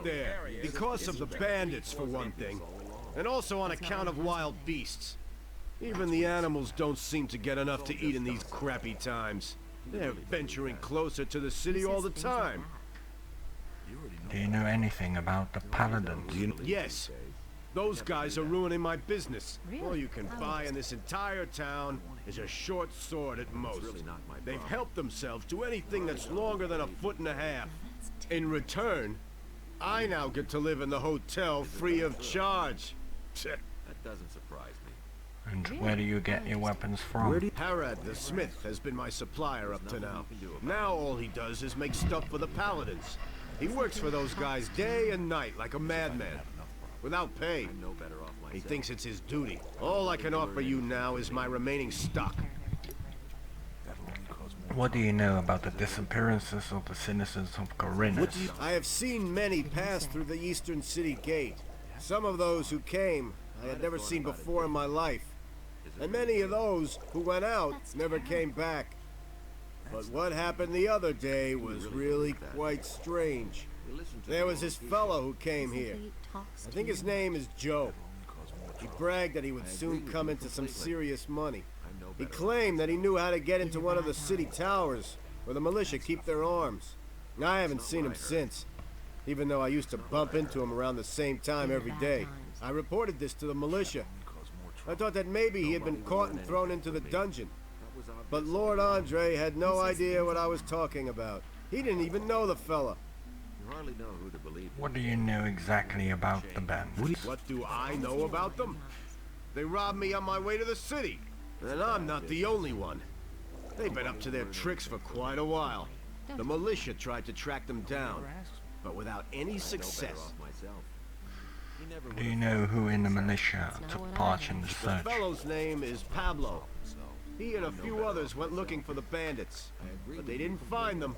up there because of the bandits, for one thing. And also on account of wild beasts. Even the animals don't seem to get enough to eat in these crappy times. They're venturing closer to the city all the time. Do you know anything about the paladins? Yes. Those guys are ruining my business. All you can buy in this entire town is a short sword at most. They've helped themselves to anything that's longer than a foot and a half. In return, I now get to live in the hotel free of charge. That doesn't surprise me. And where do you get your weapons from? Harad the smith has been my supplier up to now. Now all he does is make stuff for the paladins. He works for those guys day and night like a madman, without pay. He thinks it's his duty. All I can offer you now is my remaining stock. What do you know about the disappearances of the citizens of Khorinis? I have seen many pass through the eastern city gate. Some of those who came I had never seen before in my life. And many of those who went out never came back. But what happened the other day was really quite strange. There was this fellow who came here. I think his name is Joe. He bragged that he would soon come into some serious money. He claimed that he knew how to get into one of the city towers, where the militia keep their arms. I haven't seen him since, even though I used to bump into him around the same time every day. I reported this to the militia. I thought that maybe he had been caught and thrown into the dungeon. But Lord Andre had no idea what I was talking about. He didn't even know the fella. You hardly know who to believe. What do you know exactly about the bandits? What do I know about them? They robbed me on my way to the city. And I'm not the only one. They've been up to their tricks for quite a while. The militia tried to track them down, but without any success. Do you know who in the militia took part in the The search? fellow's name is Pablo. He and a few others went looking for the bandits, but they didn't find them.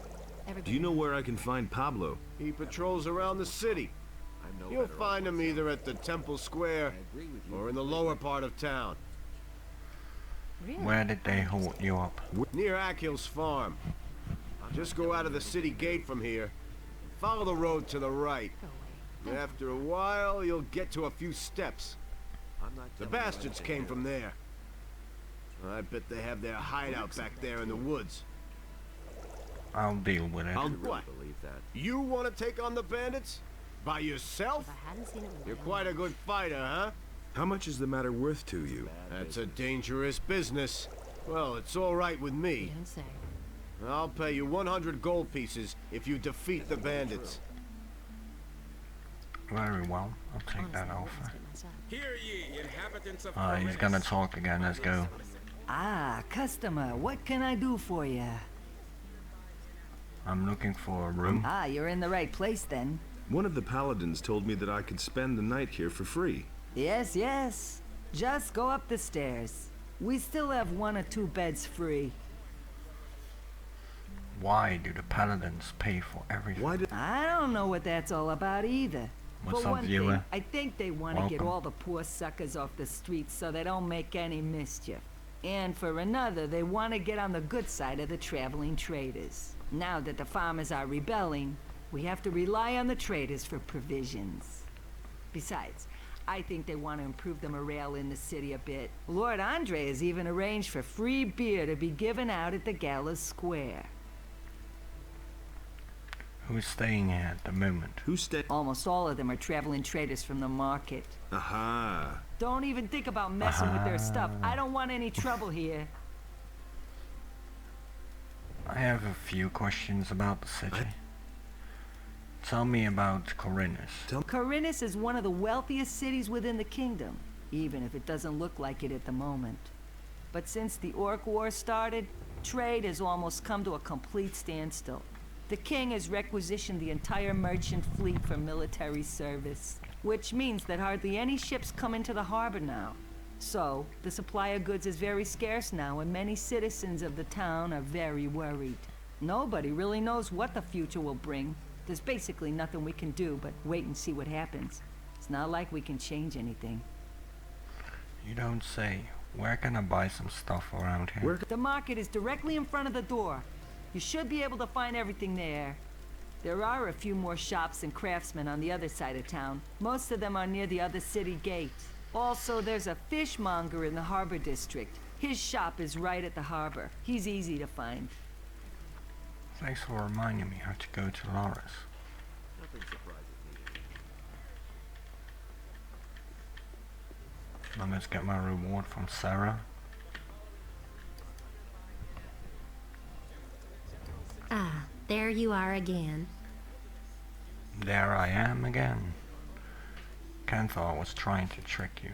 Do you know where I can find Pablo? He patrols around the city. You'll find him either at the Temple Square or in the lower part of town. Where did they hold you up? Near Akil's farm. Just go out of the city gate from here. Follow the road to the right. After a while, you'll get to a few steps. The bastards came from there. I bet they have their hideout back there in the woods. I'll deal with it. What? You want to take on the bandits? By yourself? You're quite a good fighter, huh? How much is the matter worth to you? That's a dangerous business. Well, it's all right with me. I'll pay you 100 gold pieces if you defeat the bandits. Very well, I'll take that offer. Hear ye, inhabitants of He's gonna talk again, let's go. Ah, customer, what can I do for you? I'm looking for a room. Ah, you're in the right place then. One of the paladins told me that I could spend the night here for free. Yes, yes. Just go up the stairs. We still have 1 or 2 beds free. Why do the paladins pay for everything? Why did... I don't know what that's all about either. What's For up, one viewer? thing, I think they want to get Welcome. all the poor suckers off the streets so they don't make any mischief. And for another, they want to get on the good side of the traveling traders. Now that the farmers are rebelling, we have to rely on the traders for provisions. Besides, I think they want to improve the morale in the city a bit. Lord Andre has even arranged for free beer to be given out at the Gala Square. Who's staying here at the moment? Who stayed... Almost all of them are traveling traders from the market. Aha. Don't even think about messing with their stuff. I don't want any trouble here. I have a few questions about the city. Tell me about Khorinis. Khorinis is one of the wealthiest cities within the kingdom, even if it doesn't look like it at the moment. But since the Orc War started, trade has almost come to a complete standstill. The king has requisitioned the entire merchant fleet for military service, which means that hardly any ships come into the harbor now. So, the supply of goods is very scarce now, and many citizens of the town are very worried. Nobody really knows what the future will bring. There's basically nothing we can do but wait and see what happens. It's not like we can change anything. You don't say. Where can I buy some stuff around here? The market is directly in front of the door. You should be able to find everything there. There are a few more shops and craftsmen on the other side of town. Most of them are near the other city gate. Also, there's a fishmonger in the harbor district. His shop is right at the harbor. He's easy to find. Thanks for reminding me how to go to Lares. Nothing surprises me. Now let's get my reward from Sarah. Ah, there you are again. There I am again. Canthor was trying to trick you.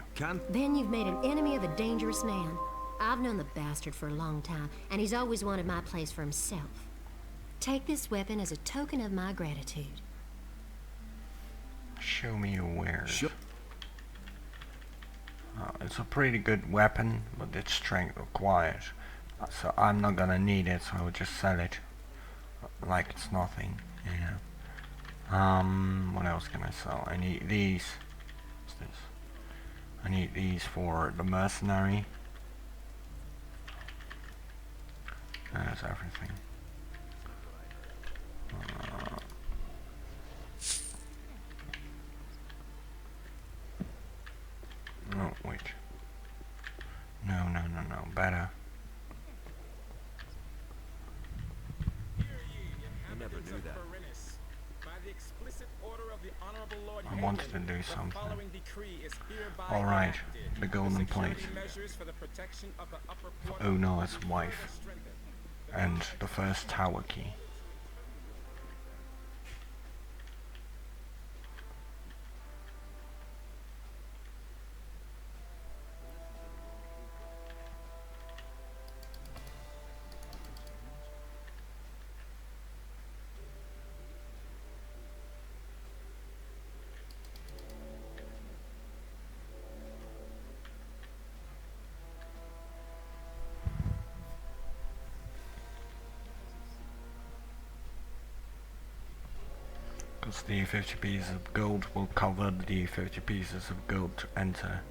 Then you've made an enemy of a dangerous man. I've known the bastard for a long time, and he's always wanted my place for himself. Take this weapon as a token of my gratitude. Show me your wares. Sure. It's a pretty good weapon, but its strength required. So I'm not gonna need it, so I'll just sell it. Like it's nothing, you know. What else can I sell? I need these. What's this? I need these for the mercenary. That's everything. Oh, wait. No, better. I never knew that. I wanted to do something. Alright, the golden plate. For Onar's wife. And the first tower key. Because the 50 pieces of gold will cover the 50 pieces of gold to enter.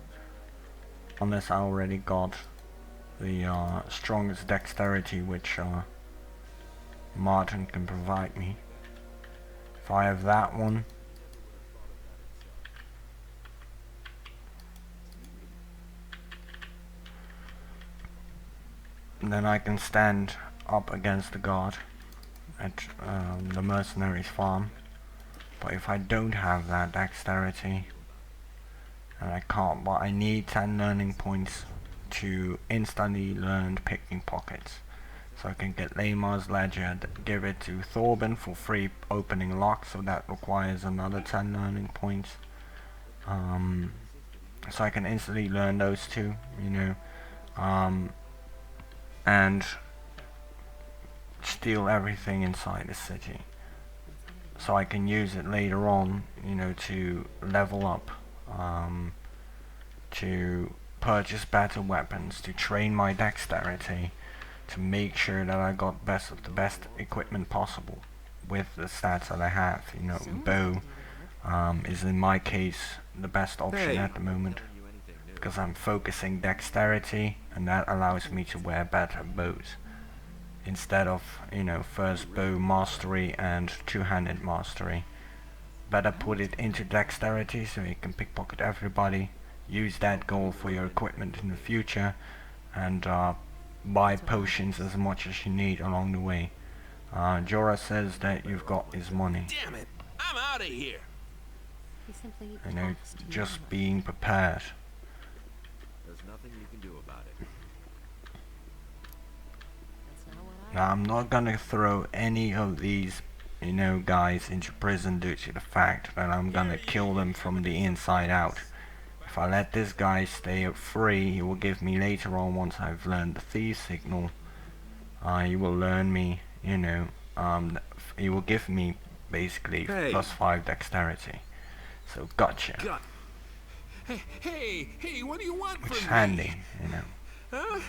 Unless I already got the strongest dexterity, which Martin can provide me. If I have that one, then I can stand up against the guard at the mercenaries farm. But if I don't have that dexterity, and I can't, but I need 10 learning points to instantly learn picking pockets. So I can get Lamar's Ledger, give it to Thorben for free opening locks, so that requires another 10 learning points. So I can instantly learn those two, you know, and steal everything inside the city. So I can use it later on, you know, to level up, to purchase better weapons, to train my dexterity, to make sure that I got best of the best equipment possible with the stats that I have. You know, bow is in my case the best option at the moment, because I'm focusing dexterity, and that allows me to wear better bows. Instead of, you know, first bow mastery and two-handed mastery. Better put it into dexterity so you can pickpocket everybody, use that gold for your equipment in the future, and buy potions as much as you need along the way. Jora says that you've got his money. Damn it! I'm out of here. You know, just being prepared. There's nothing you can do about it. Now I'm not gonna throw any of these, you know, guys into prison due to the fact that I'm gonna kill them from the inside out. If I let this guy stay free, he will give me later on, once I've learned the thief signal, he will learn me, you know, he will give me basically +5 dexterity. So gotcha. Hey, what do you want from me? Which is handy, you know. Huh?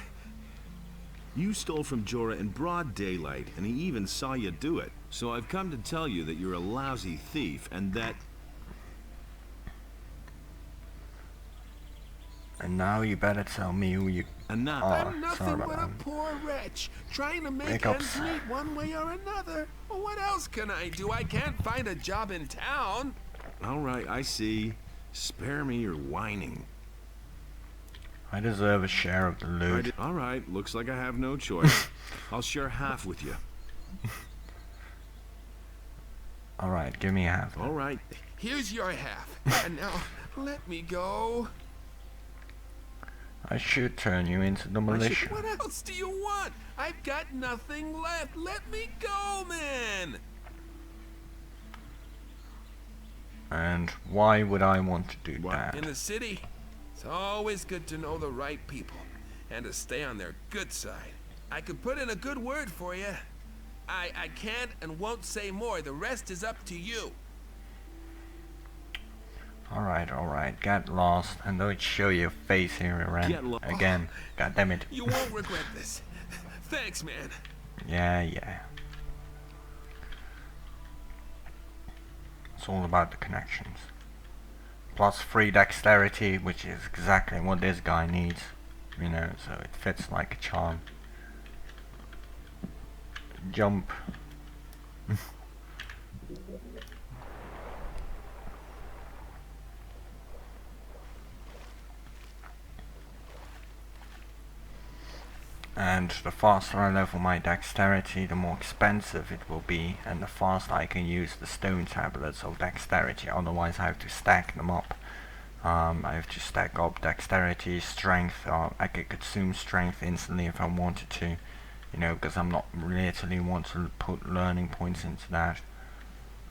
You stole from Jora in broad daylight, and he even saw you do it. So I've come to tell you that you're a lousy thief, and that... And now you better tell me who you Enough. are. I'm nothing Sorry but about a that. poor wretch, trying to make Hiccups. ends meet one way or another. Well, what else can I do? I can't find a job in town. All right, I see. Spare me your whining. I deserve a share of the loot. All right, looks like I have no choice. I'll share half with you. Alright, give me half. All right. Here's your half. And now, let me go. I should turn you into the militia. What else do you want? I've got nothing left. Let me go, man. And why would I want to do What? that? In the city, it's always good to know the right people and to stay on their good side. I could put in a good word for you. I can't and won't say more. The rest is up to you. Alright, get lost and don't show your face here around again. God damn it. You won't regret this. Thanks, man. Yeah. It's all about the connections. Plus 3 dexterity, which is exactly what this guy needs. You know, so it fits like a charm. Jump. And the faster I level my dexterity, the more expensive it will be, and the faster I can use the stone tablets of dexterity. Otherwise I have to stack them up. I have to stack up dexterity, strength. I could consume strength instantly if I wanted to, you know, because I'm not literally want to put learning points into that.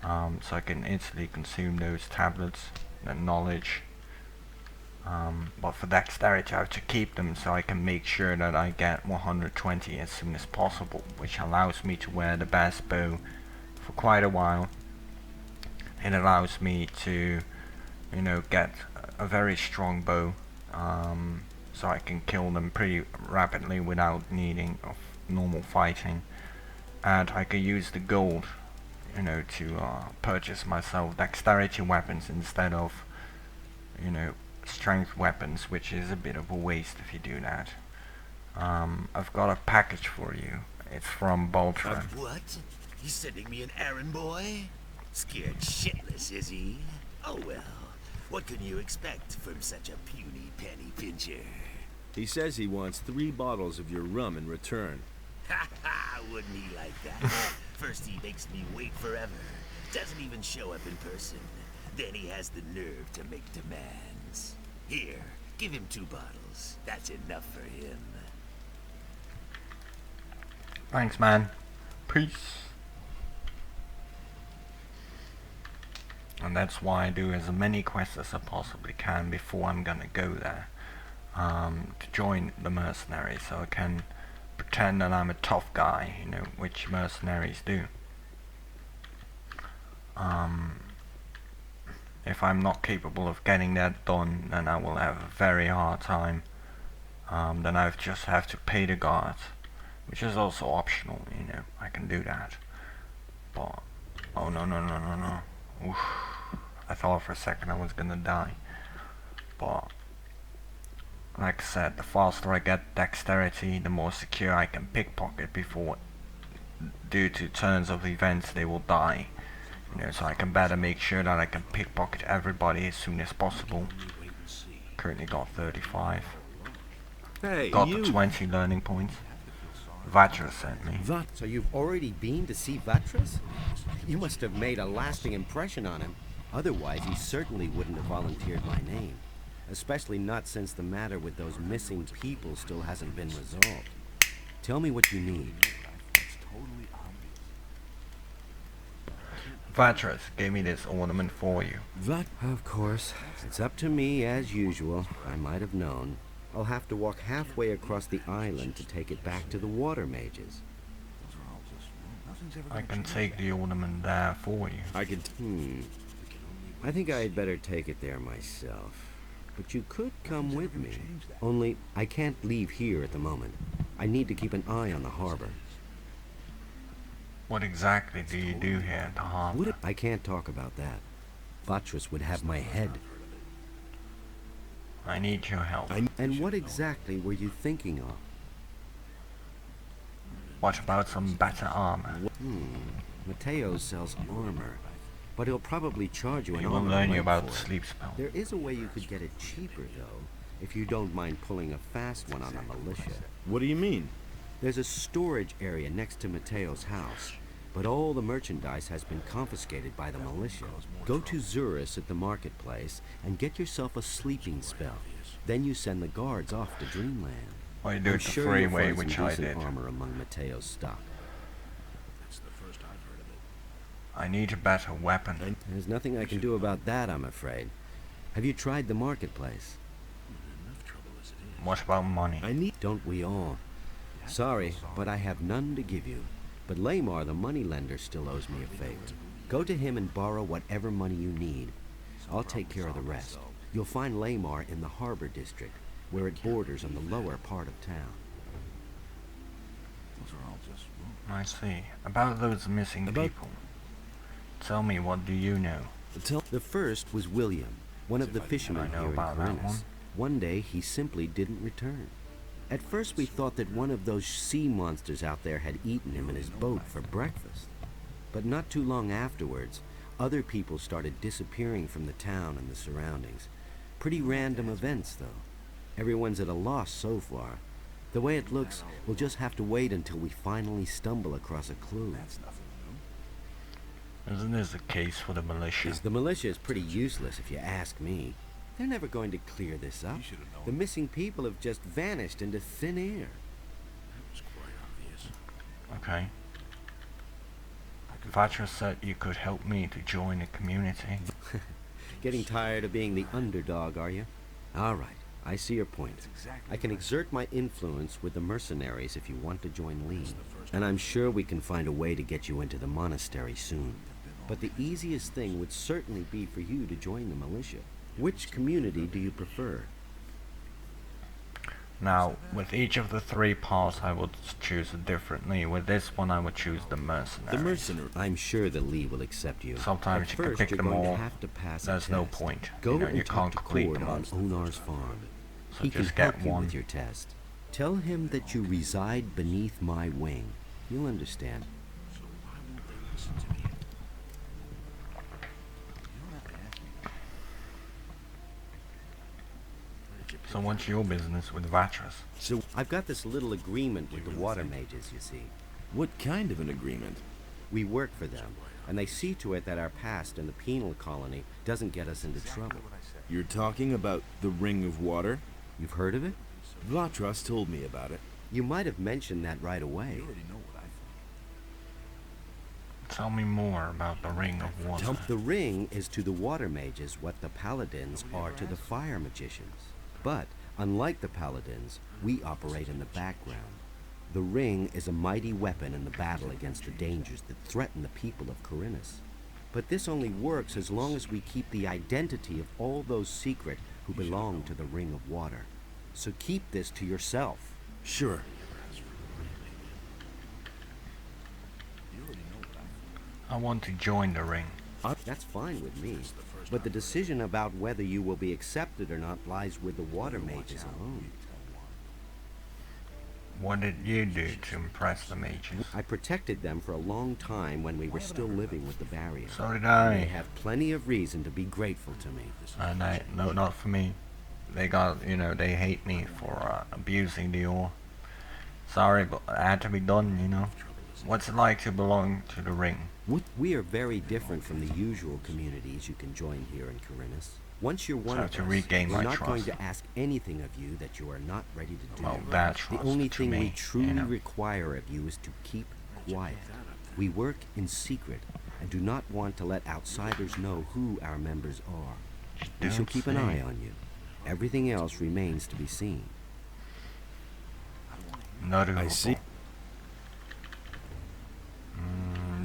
So I can instantly consume those tablets, the knowledge. But for dexterity I have to keep them so I can make sure that I get 120 as soon as possible, which allows me to wear the best bow for quite a while. It allows me to, you know, get a very strong bow, so I can kill them pretty rapidly without needing of normal fighting. And I can use the gold, you know, to purchase myself dexterity weapons instead of, you know, strength weapons, which is a bit of a waste if you do that. I've got a package for you. It's from Baltram. What? He's sending me an errand boy? Scared shitless, is he? Oh well, what can you expect from such a puny penny pincher? He says he wants 3 bottles of your rum in return. Ha ha, wouldn't he like that? First he makes me wait forever, doesn't even show up in person. Then he has the nerve to make demands. Here, give him 2 bottles. That's enough for him. Thanks, man. Peace. And that's why I do as many quests as I possibly can before I'm gonna go there, to join the mercenaries, so I can pretend that I'm a tough guy, you know, which mercenaries do. If I'm not capable of getting that done, then I will have a very hard time. Then I just have to pay the guards, which is also optional, you know, I can do that. But, oh no. Oof. I thought for a second I was gonna die. But, like I said, the faster I get dexterity, the more secure I can pickpocket before, due to turns of events, they will die. You know, so I can better make sure that I can pickpocket everybody as soon as possible. Currently got 35. Hey, Got you! the 20 learning points. Vatra sent me. So you've already been to see Vatras? You must have made a lasting impression on him. Otherwise, he certainly wouldn't have volunteered my name. Especially not since the matter with those missing people still hasn't been resolved. Tell me what you need. Vatras gave me this ornament for you. Of course. It's up to me, as usual. I might have known. I'll have to walk halfway across the island to take it back to the water mages. I can take the ornament there for you. I think I'd better take it there myself. But you could come with me. Only, I can't leave here at the moment. I need to keep an eye on the harbor. What exactly do you do here at the harbor? I can't talk about that. Vatras would have my head. I need your help. And what exactly were you thinking of? What about some better armor? Mateo sells armor, but he'll probably charge you an He will armor learn you rate about for it. sleep spell. There is a way you could get it cheaper, though, if you don't mind pulling a fast one on a militia. What do you mean? There's a storage area next to Mateo's house, but all the merchandise has been confiscated by the militia. Go to Zuris at the marketplace and get yourself a sleeping spell. Then you send the guards off to Dreamland. Or you do I'm it the sure free you'll way, find which some I decent did. armor among Mateo's stock. I need a better weapon. There's nothing I can do about that, I'm afraid. Have you tried the marketplace? What about money? Don't we all? Sorry, but I have none to give you. But Lamar, the moneylender, still owes me a favor. Go to him and borrow whatever money you need. I'll take care of the rest. You'll find Lamar in the Harbor District, where it borders on the lower part of town. I see. About those missing people. Tell me, what do you know? The first was William, one of the fishermen I know here in about that Khorinis. one. One day, he simply didn't return. At first, we thought that one of those sea monsters out there had eaten him in his boat for breakfast. But not too long afterwards, other people started disappearing from the town and the surroundings. Pretty random events, though. Everyone's at a loss so far. The way it looks, we'll just have to wait until we finally stumble across a clue. Isn't this the case for the militia? The militia is pretty useless, if you ask me. They're never going to clear this up. The missing people have just vanished into thin air. Okay. Vatra said you could help me to join the community. Getting tired of being the underdog, are you? All right, I see your point. I can exert my influence with the mercenaries if you want to join Lee. And I'm sure we can find a way to get you into the monastery soon. But the easiest thing would certainly be for you to join the militia. Which community do you prefer? Now, with each of the three paths I would choose it differently. With this one I would choose the mercenary. I'm sure the Lee will accept you. Sometimes At you can first, pick you're them going all. to have to pass a There's no test. point. Go You know, and you talk can't to complete Cord them all. on Onar's farm. So He can just help get you one. with your test. Tell him that you reside beneath my wing. You'll understand. So what's your business with Vatras? So I've got this little agreement with the water mages, you see. What kind of an agreement? We work for them, and they see to it that our past in the penal colony doesn't get us into trouble. You're talking about the Ring of Water? You've heard of it? Vatras told me about it. You might have mentioned that right away. Tell me more about the Ring of Water. The ring is to the water mages what the paladins are to the fire magicians. But, unlike the paladins, we operate in the background. The ring is a mighty weapon in the battle against the dangers that threaten the people of Khorinis. But this only works as long as we keep the identity of all those secret who belong to the Ring of Water. So keep this to yourself. Sure. I want to join the ring. That's fine with me. But the decision about whether you will be accepted or not lies with the water mages alone. What did you do to impress the mages? I protected them for a long time when we were still living with the barrier. So did They I. have plenty of reason to be grateful to me. And no, not for me. They got, they hate me for abusing the ore. Sorry, but it had to be done, What's it like to belong to the ring? We are very different from the usual communities you can join here in Khorinis. Once you're one So of to us, regain we're my not going trust. to ask anything of you that you are not ready to do. Well, that The trust only to thing we me, truly require of you is to keep quiet. We work in secret and do not want to let outsiders know who our members are. We shall Don't keep an say. eye on you. Everything else remains to be seen. Noticeable. I see.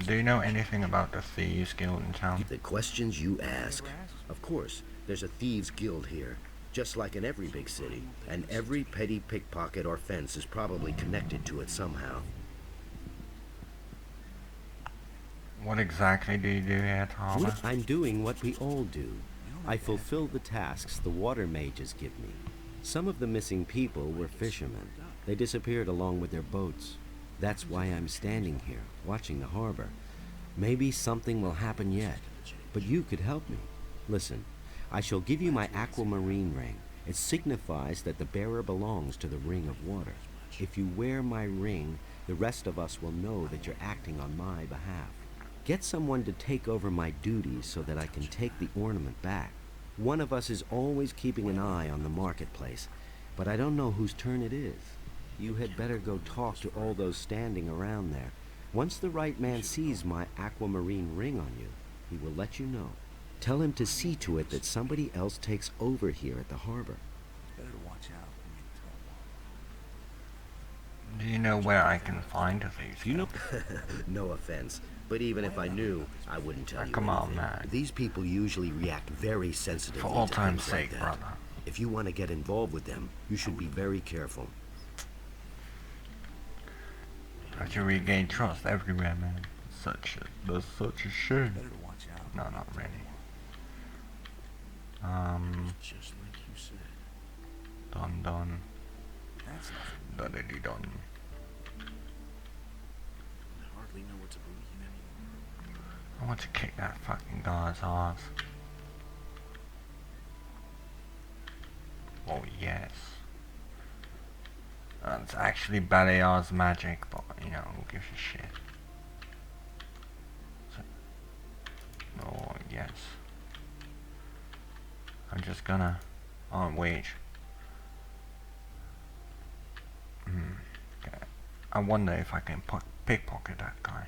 Do you know anything about the Thieves Guild in town? The questions you ask. Of course, there's a thieves' guild here, just like in every big city, and every petty pickpocket or fence is probably connected to it somehow. What exactly do you do here, Hanna? I'm doing what we all do. I fulfill the tasks the water mages give me. Some of the missing people were fishermen. They disappeared along with their boats. That's why I'm standing here, watching the harbor. Maybe something will happen yet, but you could help me. Listen, I shall give you my aquamarine ring. It signifies that the bearer belongs to the ring of water. If you wear my ring, the rest of us will know that you're acting on my behalf. Get someone to take over my duties so that I can take the ornament back. One of us is always keeping an eye on the marketplace, but I don't know whose turn it is. You had better go talk to all those standing around there. Once the right man sees my aquamarine ring on you, he will let you know. Tell him to see to it that somebody else takes over here at the harbor. Better watch out. Do you know where I can find these? You know? No offense, but even if I knew, I wouldn't tell you Come on, anything. man. These people usually react very sensitively For all to time's things like sake, that. brother. If you want to get involved with them, you should be very careful. Have to regain trust everywhere, man. That's such a shame. Better watch out. No, not really. Just like you said. Done. That's nothing. Done. I hardly know what to believe anymore. I want to kick that fucking guy's ass. Oh yes. It's actually Balear's magic, but you know, who gives a shit. Oh yes. I'm just gonna... Oh wait. Okay. I wonder if I can pickpocket that guy.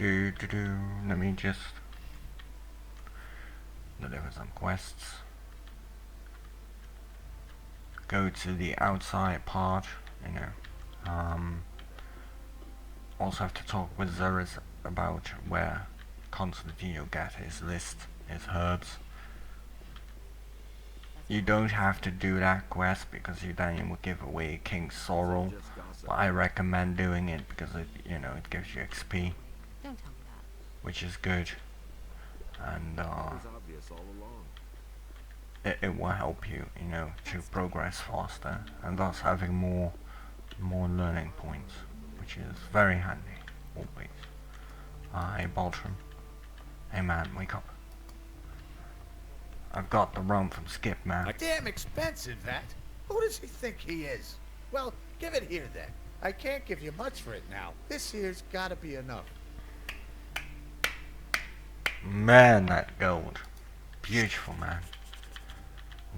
Let me just deliver some quests. Go to the outside part, you know. Also have to talk with Zuris about where Constantino gets his list, his herbs. You don't have to do that quest because you then will give away King's Sorrow, but I recommend doing it because it, you know, it gives you XP, Don't tell me that. which is good, and It was obvious all along. it will help you, you know, to progress faster, and thus having more learning points, which is very handy always. Hey Baltram, hey man, wake up. I've got the rum from Skip, man. Damn expensive, that. Who does he think he is? Well, give it here then. I can't give you much for it now. This here's gotta be enough. Man, that gold. Beautiful, man.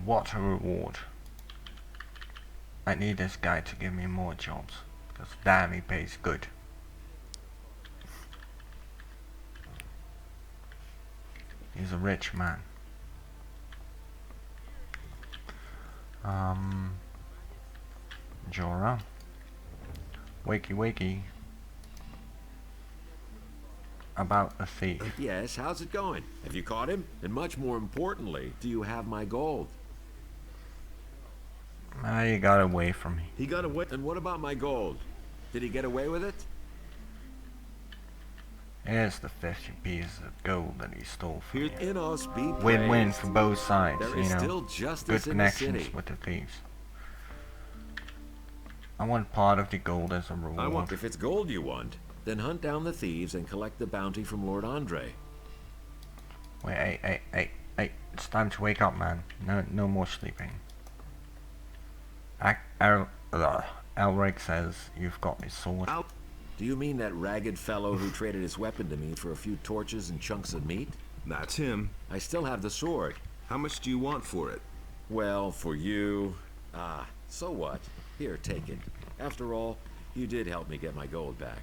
What a reward. I need this guy to give me more jobs, because damn, he pays good. He's a rich man. Jora. Wakey. About the thief. Yes, how's it going? Have you caught him? And much more importantly, do you have my gold? He got away from me. He got away. And what about my gold? Did he get away with it? Here's the 50 pieces of gold that he stole from you. Inos be Win-win praised. for both sides, There you is know. still justice Good in the connections city. with the thieves. I want part of the gold as a reward. If it's gold you want, then hunt down the thieves and collect the bounty from Lord Andre. Wait, hey, it's time to wake up, man. No more sleeping. Elric says you've got his sword. Do you mean that ragged fellow who traded his weapon to me for a few torches and chunks of meat? That's him. I still have the sword. How much do you want for it? Well, for you... so what? Here, take it. After all, you did help me get my gold back.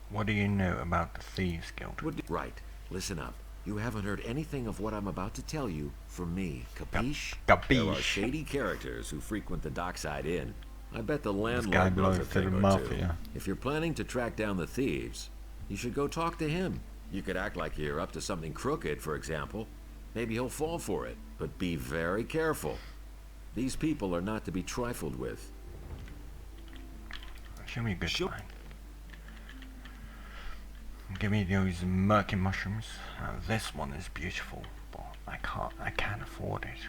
What do you know about the Thieves Guild? Right. Listen up. You haven't heard anything of what I'm about to tell you from me. Capiche? Capiche. There are shady characters who frequent the dockside inn. I bet the guy landlord knows a belongs to the thing or two. mafia. If you're planning to track down the thieves, you should go talk to him. You could act like you're up to something crooked, for example. Maybe he'll fall for it. But be very careful. These people are not to be trifled with. Show me a good sign. Give me those murky mushrooms. This one is beautiful, but I can't afford it.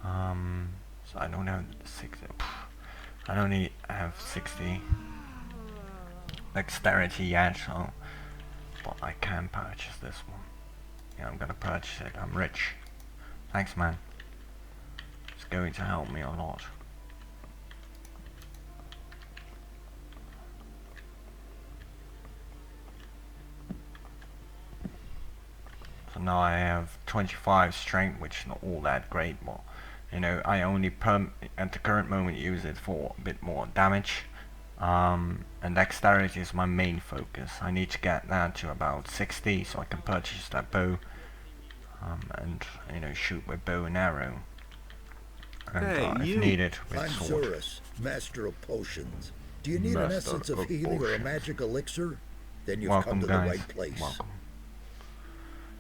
So I don't have 60. I only have 60 dexterity yet, so but I can purchase this one. Yeah, I'm gonna purchase it. I'm rich. Thanks, man. It's going to help me a lot. So now I have 25 strength, which is not all that great, but you know, I only at the current moment use it for a bit more damage. And dexterity is my main focus. I need to get that to about 60 so I can purchase that bow. And you know, shoot with bow and arrow. And if needed, with I'm sword. Zuris, master of potions. Do you need an Master essence of of healing or a potions. magic elixir? Then you've Welcome, come to guys. the right place. Welcome.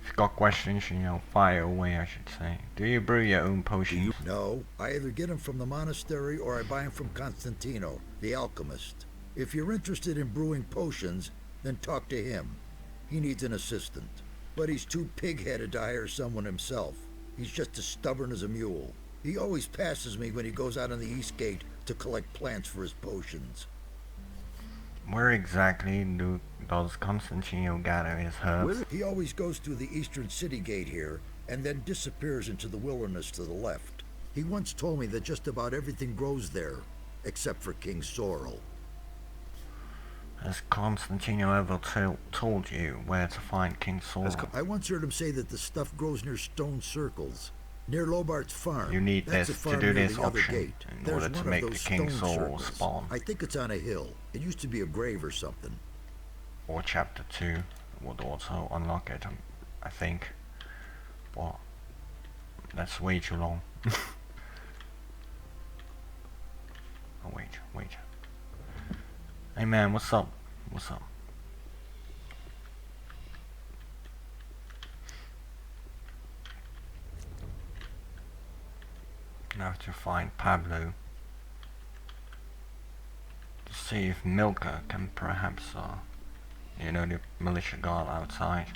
If you've got questions, you know, fire away, I should say. Do you brew your own potions? No, I either get them from the monastery or I buy them from Constantino, the alchemist. If you're interested in brewing potions, then talk to him. He needs an assistant. But he's too pig-headed to hire someone himself. He's just as stubborn as a mule. He always passes me when he goes out on the east gate to collect plants for his potions. Where exactly does Constantino gather his herbs? He always goes through the eastern city gate here and then disappears into the wilderness to the left. He once told me that just about everything grows there, except for King Sorrel. Has Constantino ever told you where to find King Sorrel? I once heard him say that the stuff grows near stone circles, near Lobart's farm. You need That's this a farm to do near this the other option gate. in There's order to one make of the those King stone Sorrel circles. spawn. I think it's on a hill. It used to be a grave or something. Or chapter 2 would also unlock it, I think. But that's way too long. Oh wait. Hey man, what's up? What's up? I have to find Pablo to see if Milka can perhaps, you know, the militia guard outside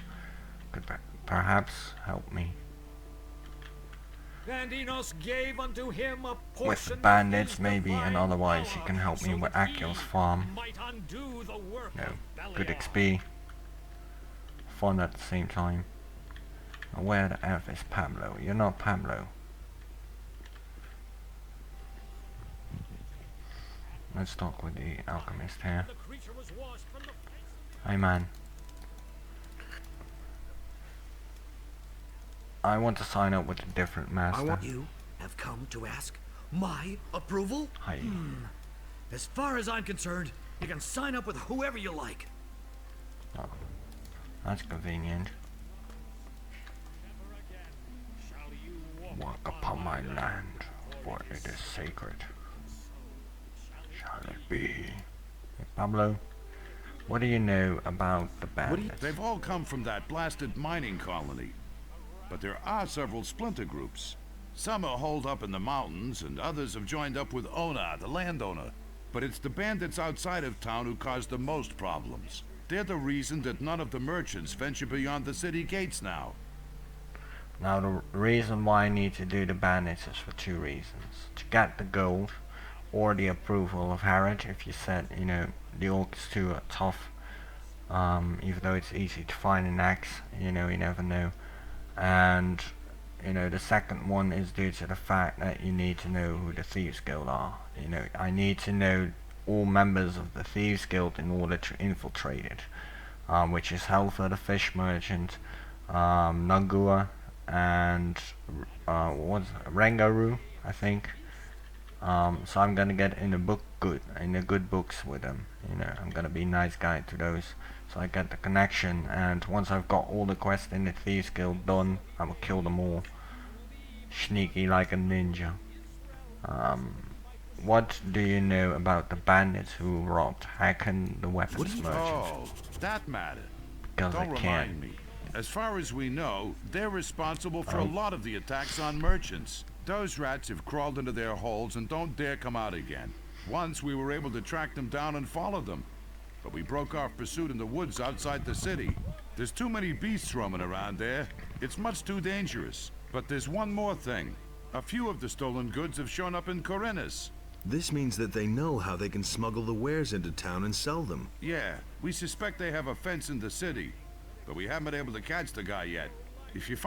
could perhaps help me. Adanos gave unto him a portion With the bandits maybe, and otherwise he can help me with Akil's farm. No, good XP. Fun at the same time. Now where the F is Pablo? You're not Pablo. Let's talk with the alchemist here. Hey man. I want to sign up with a different master. You have come to ask my approval? Hi. As far as I'm concerned, you can sign up with whoever you like. Oh, that's convenient. Walk upon my land, for it is sacred. Shall it be? Hey, Pablo, what do you know about the bandits? They've all come from that blasted mining colony. But there are several splinter groups. Some are holed up in the mountains, and others have joined up with Onar, the landowner. But it's the bandits outside of town who cause the most problems. They're the reason that none of the merchants venture beyond the city gates now. Now the reason why I need to do the bandits is for two reasons. To get the gold, or the approval of Harrod, if you said, you know, the orc is too tough. Even though it's easy to find an axe, you know, you never know. And you know, the second one is due to the fact that you need to know who the Thieves Guild are. You know, I need to know all members of the Thieves Guild in order to infiltrate it, which is Helfer the Fish Merchant, Nagua, and what's Rengaru, I think. So I'm gonna get in the good books with them. You know, I'm gonna be nice guy to those. So I get the connection, and once I've got all the quests in the Thieves Guild done, I will kill them all. Sneaky like a ninja. What do you know about the bandits who robbed Hakon the weapons merchant? Oh, that matter. Because Don't I can. remind me. As far as we know, they're responsible for a lot of the attacks on merchants. Those rats have crawled into their holes and don't dare come out again. Once we were able to track them down and follow them. but we broke off pursuit in the woods outside the city. There's too many beasts roaming around there. It's much too dangerous. But there's one more thing. A few of the stolen goods have shown up in Khorinis. This means that they know how they can smuggle the wares into town and sell them. Yeah, we suspect they have a fence in the city, but we haven't been able to catch the guy yet. If you find